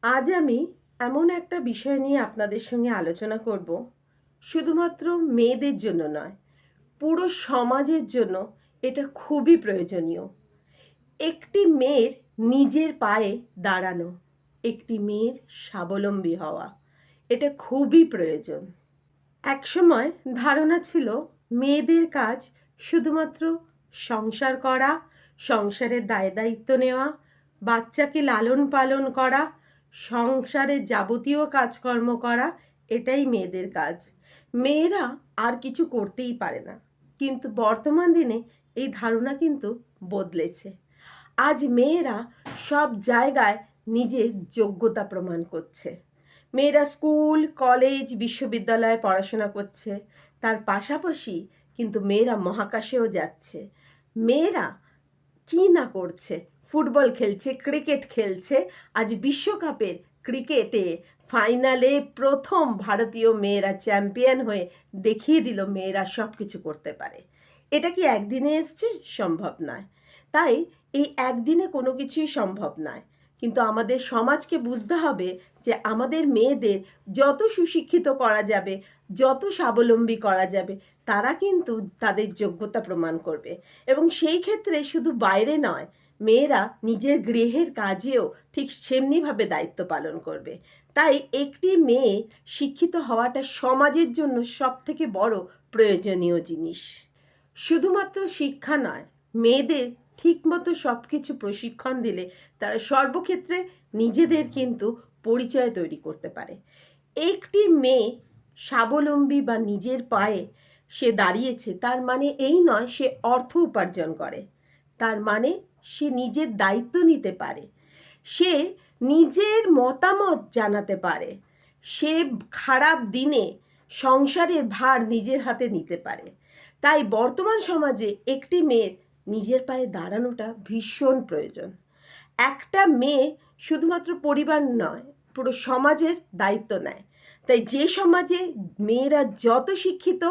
আজ আমি এমন একটা বিষয় নিয়ে আপনাদের সঙ্গে আলোচনা করব, শুধুমাত্র মেয়েদের জন্য নয়, পুরো সমাজের জন্য এটা খুবই প্রয়োজনীয়। একটি মেয়ের নিজের পায়ে দাঁড়ানো, একটি মেয়ের স্বাবলম্বী হওয়া, এটা খুবই প্রয়োজন। একসময় ধারণা ছিল মেয়েদের কাজ শুধুমাত্র সংসার করা, সংসারের দায় দায়িত্ব নেওয়া, বাচ্চাকে লালন পালন করা, সংসারের যাবতীয় কাজকর্ম করা, এটাই মেয়েদের কাজ। মেয়েরা আর কিছু করতেই পারে না। কিন্তু বর্তমান দিনে এই ধারণা কিন্তু বদলেছে। আজ মেয়েরা সব জায়গায় নিজের যোগ্যতা প্রমাণ করছে। মেয়েরা স্কুল, কলেজ, বিশ্ববিদ্যালয়ে পড়াশোনা করছে। তার পাশাপাশি কিন্তু মেয়েরা মহাকাশেও যাচ্ছে। মেয়েরা কি না করছে, ফুটবল খেলছে, ক্রিকেট খেলছে। আজ বিশ্বকাপের ক্রিকেটে ফাইনালে প্রথম ভারতীয় মেয়েরা চ্যাম্পিয়ন হয়ে দেখিয়ে দিল মেয়েরা সব কিছু করতে পারে। এটা কি একদিনে এসছে? সম্ভব নয়। তাই এই একদিনে কোনো কিছুই সম্ভব নয়। কিন্তু আমাদের সমাজকে বুঝতে হবে যে আমাদের মেয়েদের যত সুশিক্ষিত করা যাবে, যত স্বাবলম্বী করা যাবে, তারা কিন্তু তাদের যোগ্যতা প্রমাণ করবে। এবং সেই ক্ষেত্রে শুধু বাইরে নয়, মেয়েরা নিজের গৃহের কাজেও ঠিক সেমনিভাবে দায়িত্ব পালন করবে। তাই একটি মেয়ে শিক্ষিত হওয়াটা সমাজের জন্য সবথেকে বড় প্রয়োজনীয় জিনিস। শুধুমাত্র শিক্ষা নয়, মেয়েদের ঠিকমতো সব কিছু প্রশিক্ষণ দিলে তারা সর্বক্ষেত্রে নিজেদের কিন্তু পরিচয় তৈরি করতে পারে। একটি মেয়ে স্বাবলম্বী বা নিজের পায়ে সে দাঁড়িয়েছে, তার মানে এই নয় সে অর্থ উপার্জন করে। তার মানে সে নিজের দায়িত্ব নিতে পারে, সে নিজের মতামত জানাতে পারে, সে খারাপ দিনে সংসারের ভার নিজের হাতে নিতে পারে। তাই বর্তমান সমাজে একটি মেয়ের নিজের পায়ে দাঁড়ানোটা ভীষণ প্রয়োজন। একটা মেয়ে শুধুমাত্র পরিবার নয়, পুরো সমাজের দায়িত্ব নেয়। তাই যে সমাজে মেয়েরা যত শিক্ষিত,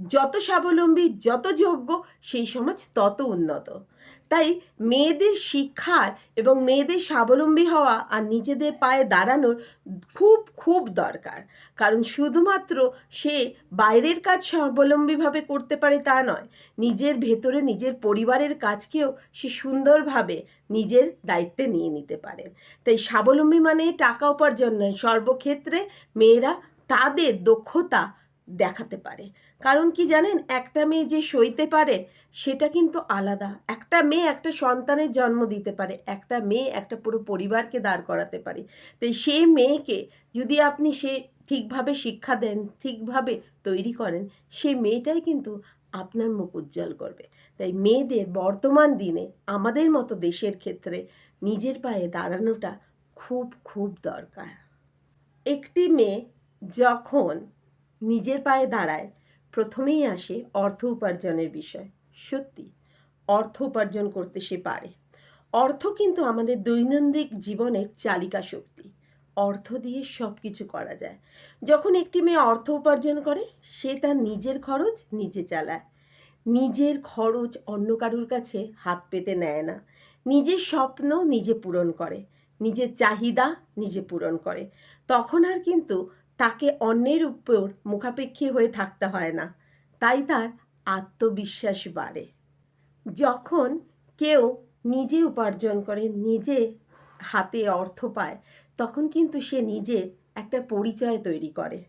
যত স্বাবলম্বী, যত যোগ্য, সেই সমাজ তত উন্নত। তাই মেয়েদের শিক্ষার এবং মেয়েদের স্বাবলম্বী হওয়া আর নিজেদের পায়ে দাঁড়ানোর খুব খুব দরকার। কারণ শুধুমাত্র সে বাইরের কাজ স্বাবলম্বীভাবে করতে পারে তা নয়, নিজের ভেতরে নিজের পরিবারের কাজকেও সে সুন্দরভাবে নিজের দায়িত্বে নিয়ে নিতে পারেন। তাই স্বাবলম্বী মানে টাকা উপার্জন নয়, সর্বক্ষেত্রে মেয়েরা তাদের দক্ষতা দেখাতে পারে। কারণ কি জানেন, একটা মেয়ে যে সইতে পারে সেটা কিন্তু আলাদা। একটা মেয়ে একটা সন্তানের জন্ম দিতে পারে, একটা মেয়ে একটা পুরো পরিবারকে দাঁড় করাতে পারে। তাই সেই মেয়েকে যদি আপনি ঠিকভাবে শিক্ষা দেন, ঠিকভাবে তৈরি করেন, সেই মেয়েটাই কিন্তু আপনার মুখ উজ্জ্বল করবে। তাই মেয়েদের বর্তমান দিনে আমাদের মতো দেশের ক্ষেত্রে নিজের পায়ে দাঁড়ানোটা খুব খুব দরকার। একটি মেয়ে যখন নিজের পায়ে দাঁড়ায়, প্রথমেই আসে অর্থ উপার্জনের বিষয়। সত্যি অর্থ উপার্জন করতে সে পারে। অর্থ কিন্তু আমাদের দৈনন্দিন জীবনের চালিকা শক্তি। অর্থ দিয়ে সব কিছু করা যায়। যখন একটি মেয়ে অর্থ উপার্জন করে, সে তার নিজের খরচ নিজে চালায়। নিজের খরচ অন্য কারুর কাছে হাত পেতে নেয় না। নিজের স্বপ্ন নিজে পূরণ করে, নিজের চাহিদা নিজে পূরণ করে। তখন আর কিন্তু তাকে অন্যের উপর মুখাপেক্ষী হয়ে থাকতে হয় না। তাই তার আত্মবিশ্বাস বাড়ে। যখন কেউ নিজে উপার্জন করে, নিজে হাতে অর্থ পায়, তখন কিন্তু সে নিজের একটা পরিচয় তৈরি করে।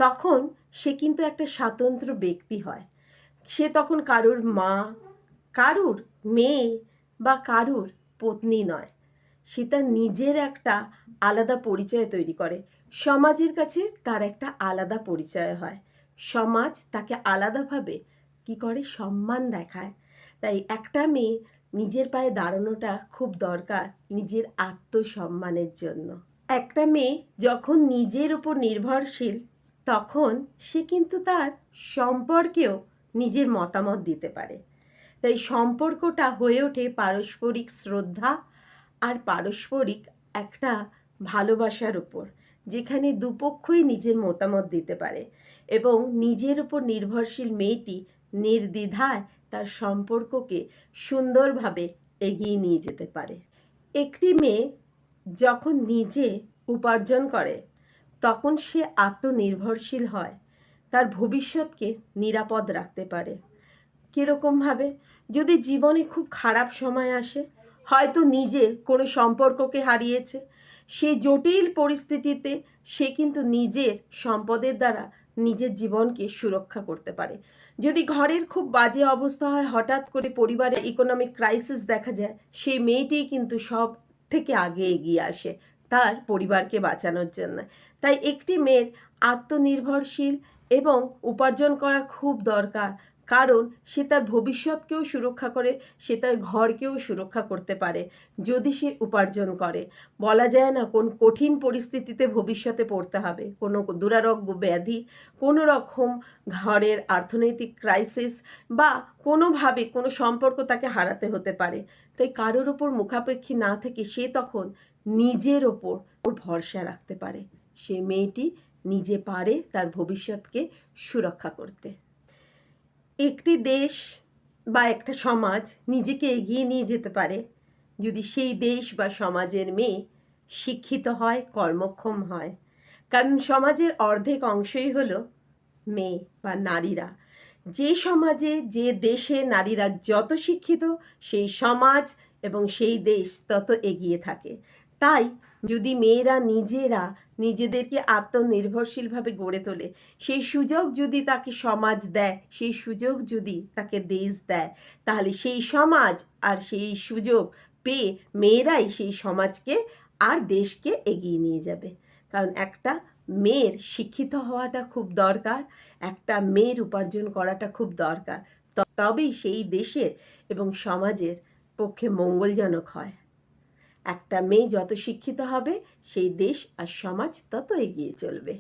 তখন সে কিন্তু একটা স্বতন্ত্র ব্যক্তি হয়। সে তখন কারুর মা, কারুর মেয়ে বা কারুর পত্নী নয়। সে তার নিজের একটা আলাদা পরিচয় তৈরি করে। সমাজের কাছে তার একটা আলাদা পরিচয় হয়। সমাজ তাকে আলাদাভাবে কি করে, সম্মান দেখায়। তাই একটা মেয়ে নিজের পায়ে দাঁড়ানোটা খুব দরকার নিজের আত্মসম্মানের জন্য। একটা মেয়ে যখন নিজের উপর নির্ভরশীল, তখন সে কিন্তু তার সম্পর্কেও নিজের মতামত দিতে পারে। তাই সম্পর্কটা হয়ে ওঠে পারস্পরিক শ্রদ্ধা আর পারস্পরিক একটা ভালোবাসার উপর, যেখানে দুপক্ষই নিজের মতামত দিতে পারে এবং নিজের উপর নির্ভরশীল মেয়েটি নির্দ্বিধায় তার সম্পর্ককে সুন্দরভাবে এগিয়ে নিয়ে যেতে পারে। একটি মেয়ে যখন নিজে উপার্জন করে, তখন সে আত্মনির্ভরশীল হয়, তার ভবিষ্যৎকে নিরাপদ রাখতে পারে। কীরকমভাবে? যদি জীবনে খুব খারাপ সময় আসে, হয়তো নিজের কোনো সম্পর্ককে হারিয়েছে, সেই জটিল পরিস্থিতিতে সে কিন্তু নিজের সম্পদের দ্বারা নিজের জীবনকে সুরক্ষা করতে পারে। যদি ঘরের খুব বাজে অবস্থা হয়, হঠাৎ করে পরিবারে ইকোনমিক ক্রাইসিস দেখা যায়, সেই মেয়েটিই কিন্তু সব থেকে আগে এগিয়ে আসে তার পরিবারকে বাঁচানোর জন্য। তাই একটি মেয়ের আত্মনির্ভরশীল এবং উপার্জন করা খুব দরকার, কারণ সে তার ভবিষ্যৎকেও সুরক্ষা করে, সে তার ঘরকেও সুরক্ষা করতে পারে যদি সে উপার্জন করে। বলা যায় না কোন কঠিন পরিস্থিতিতে ভবিষ্যতে পড়তে হবে, কোনো দুরারোগ্য ব্যাধি, কোনো রকম ঘরের অর্থনৈতিক ক্রাইসিস, বা কোনোভাবে কোনো সম্পর্ক তাকে হারাতে হতে পারে। তাই কারোর ওপর মুখাপেক্ষী না থেকে সে তখন নিজের ওপর ভরসা রাখতে পারে। সে মেয়েটি নিজে পারে তার ভবিষ্যৎকে সুরক্ষা করতে। একটি দেশ বা একটা সমাজ নিজেকে এগিয়ে নিয়ে যেতে পারে যদি সেই দেশ বা সমাজের মেয়ে শিক্ষিত হয়, কর্মক্ষম হয়। কারণ সমাজের অর্ধেক অংশই হলো মেয়ে বা নারীরা। যে সমাজে, যে দেশে নারীরা যত শিক্ষিত, সেই সমাজ এবং সেই দেশ তত এগিয়ে থাকে। তাই যদি মেয়েরা নিজেরা নিজেদেরকে আত্মনির্ভরশীলভাবে গড়ে তোলে, সেই সুযোগ যদি তাকে সমাজ দেয়, সেই সুযোগ যদি তাকে দেশ দেয়, তাহলে সেই সমাজ আর সেই সুযোগ পেয়ে মেয়েরাই সেই সমাজকে আর দেশকে এগিয়ে নিয়ে যাবে। কারণ একটা মেয়ের শিক্ষিত হওয়াটা খুব দরকার, একটা মেয়ের উপার্জন করাটা খুব দরকার, তবেই সেই দেশের এবং সমাজের পক্ষে মঙ্গলজনক হয়। একটা মেয়ে যত শিক্ষিত হবে, সেই দেশ আর সমাজ তত এগিয়ে চলবে।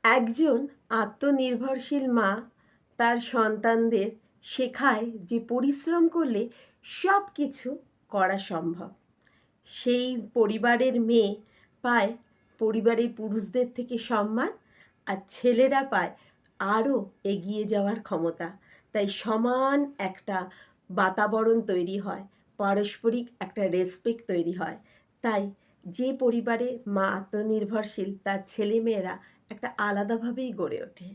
একজন আত্মনির্ভরশীল মা তার সন্তানদের শেখায় যে পরিশ্রম করলে সব কিছু করা সম্ভব। সেই পরিবারের মেয়ে পায় পরিবারের পুরুষদের থেকে সম্মান, আর ছেলেরা পায় আরও এগিয়ে যাওয়ার ক্ষমতা। তাই সমান একটা বাতাবরণ তৈরি হয়, পারস্পরিক একটা রেসপেক্ট তৈরি হয়। তাই যে পরিবারে মা আত্মনির্ভরশীল, তার ছেলেমেয়েরা একটা আলাদাভাবেই গড়ে ওঠে।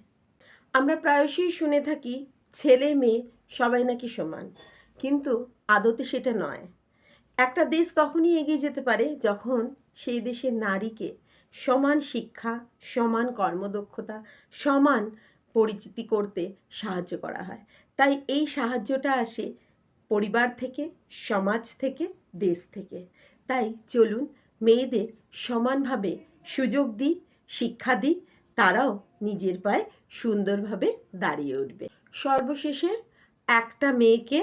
আমরা প্রায়শই শুনে থাকি ছেলে মেয়ে সবাই নাকি সমান, কিন্তু আদতে সেটা নয়। একটা দেশ তখনই এগিয়ে যেতে পারে যখন সেই দেশের নারীকে সমান শিক্ষা, সমান কর্মদক্ষতা, সমান পরিচিতি করতে সাহায্য করা হয়। তাই এই সাহায্যটা আসে পরিবার থেকে, সমাজ থেকে, দেশ থেকে। তাই চলুন মেয়েদের সমানভাবে সুযোগ দিই, শিক্ষা দিই, তারাও নিজের পায়ে সুন্দরভাবে দাঁড়িয়ে উঠবে। সর্বশেষে একটা মেয়েকে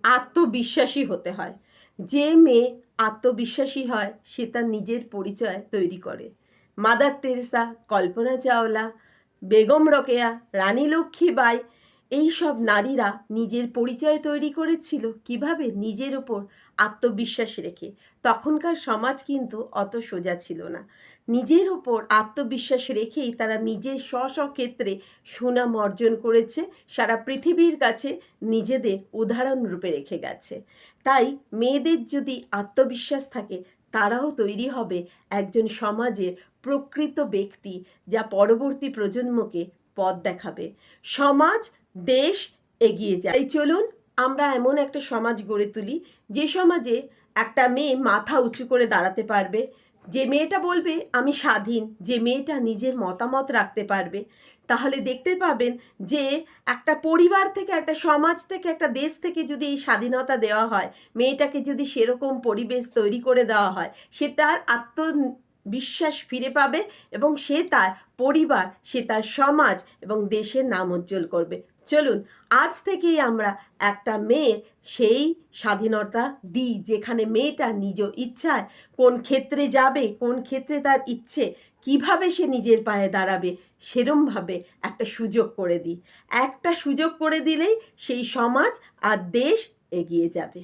আত্মবিশ্বাসী হতে হয়। যে মেয়ে আত্মবিশ্বাসী হয়, সে তার নিজের পরিচয় তৈরি করে। মাদার তেরেসা, কল্পনা চাওলা, বেগম রোকেয়া, রানী লক্ষ্মীবাঈ, এই সব নারীরা নিজের পরিচয় তৈরি করেছিল কিভাবে? নিজের ওপর আত্মবিশ্বাস রেখে। তখনকার সমাজ কিন্তু অত সোজা ছিল না। নিজের ওপর আত্মবিশ্বাস রেখেই তারা নিজের স্ব ক্ষেত্রে সুনাম অর্জন করেছে, সারা পৃথিবীর কাছে নিজেদের উদাহরণ রূপে রেখে গেছে। তাই মেয়েদের যদি আত্মবিশ্বাস থাকে, তারাও তৈরি হবে একজন সমাজের প্রকৃত ব্যক্তি, যা পরবর্তী প্রজন্মকে পথ দেখাবে। সমাজ, দেশ এগিয়ে যায়। এই চলুন আমরা এমন একটা সমাজ গড়ে তুলি যে সমাজে একটা মেয়ে মাথা উঁচু করে দাঁড়াতে পারবে, যে মেয়েটা বলবে আমি স্বাধীন, যে মেয়েটা নিজের মতামত রাখতে পারবে। তাহলে দেখতে পাবেন যে একটা পরিবার থেকে, একটা সমাজ থেকে, একটা দেশ থেকে যদি এই স্বাধীনতা দেওয়া হয়, মেয়েটাকে যদি সেরকম পরিবেশ তৈরি করে দেওয়া হয়, সে তার আত্মবিশ্বাস ফিরে পাবে এবং সে তার পরিবার, সে তার সমাজ এবং দেশের নাম উজ্জ্বল করবে। চলুন আজ থেকেই আমরা একটা মেয়ের সেই স্বাধীনতা দিই, যেখানে মেয়েটা নিজ ইচ্ছায় কোন ক্ষেত্রে যাবে, কোন ক্ষেত্রে তার ইচ্ছে, কিভাবে সে নিজের পায়ে দাঁড়াবে, সেরমভাবে একটা সুযোগ করে দিই। একটা সুযোগ করে দিলেই সেই সমাজ আর দেশ এগিয়ে যাবে।